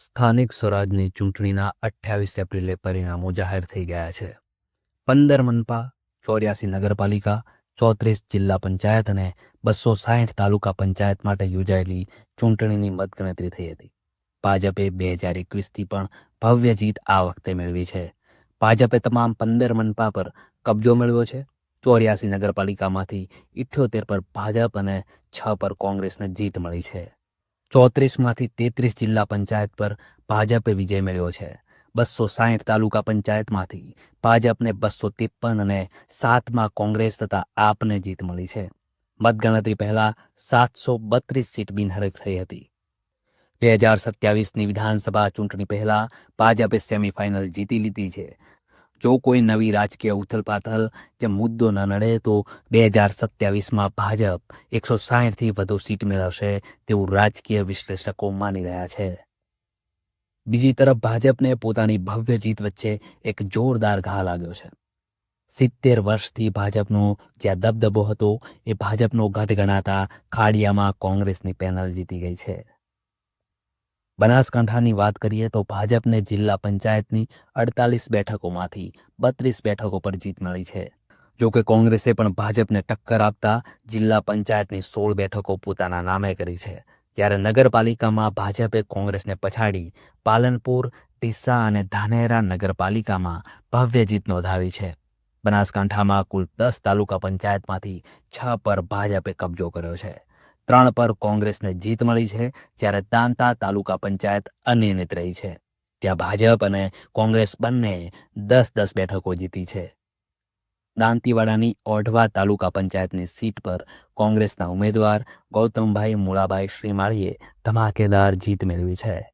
સ્થાનિક સ્વરાજની ચૂંટણીના 28 એપ્રિલે પરિણામો જાહેર થઈ ગયા છે. 15 મનપા, 84 નગરપાલિકા, 34 જિલ્લા પંચાયત અને 260 તાલુકા પંચાયત માટે યોજાયેલી ચૂંટણીની મતગણતરી થઈ હતી. ભાજપે 2021થી પણ ભવ્ય જીત આ વખતે મેળવી છે. ભાજપે તમામ 15 મનપા પર કબજો મેળવ્યો છે. 84 નગરપાલિકામાંથી 78 પર ભાજપ અને 6 પર કોંગ્રેસને જીત મળી છે. 34માંથી 33 જિલ્લા પંચાયત પર ભાજપે વિજય મેળવ્યો છે. 260 તાલુકા પંચાયતમાંથી ભાજપને 253 અને 7માં કોંગ્રેસ તથા આપને જીત મળી છે. મતગણતરી પહેલા 732 સીટ બિનહરીફ થઈ હતી. 2027ની વિધાનસભા ચૂંટણી પહેલા ભાજપે સેમીફાઇનલ જીતી લીધી છે. જો કોઈ નવી રાજકીય ઉથલપાથલ કે મુદ્દો ન નડે તો 2027માં ભાજપ 160થી વધુ સીટ મેળવશે તેવું રાજકીય વિશ્લેષકો માની રહ્યા છે. બીજી તરફ ભાજપને પોતાની ભવ્ય જીત વચ્ચે એક જોરદાર ઘા લાગ્યો છે. 70 વર્ષથી ભાજપનો જ્યાં દબદબો હતો એ ભાજપનો ગઢ ગણાતા ખાડિયામાં કોંગ્રેસની પેનલ જીતી ગઈ છે. બનાસકાંઠાની વાત કરીએ તો ભાજપને જિલ્લા પંચાયતની 48 બેઠકોમાંથી 32 બેઠકો પર જીત મળી છે. જોકે કોંગ્રેસે પણ ભાજપને ટક્કર આપતા જિલ્લા પંચાયતની 16 બેઠકો પોતાના નામે કરી છે. જ્યારે નગરપાલિકામાં ભાજપે કોંગ્રેસને પછાડી પાલનપુર, ડીસા અને ધાનેરા નગરપાલિકામાં ભવ્ય જીત નોંધાવી છે. બનાસકાંઠામાં કુલ 10 તાલુકા પંચાયતમાંથી 6 પર ભાજપે કબજો કર્યો છે. 3 પર કોંગ્રેસને જીત મળી છે. જ્યારે દાંતા તાલુકા પંચાયત અનિર્ણિત રહી છે. ત્યાં ભાજપ અને કોંગ્રેસ બંને 10-10 બેઠકો જીતી છે. દાંતીવાડાની ઓઢવા તાલુકા પંચાયતની સીટ પર કોંગ્રેસના ઉમેદવાર ગૌતમભાઈ મુળાભાઈ શ્રીમાળીએ ધમાકેદાર જીત મેળવી છે.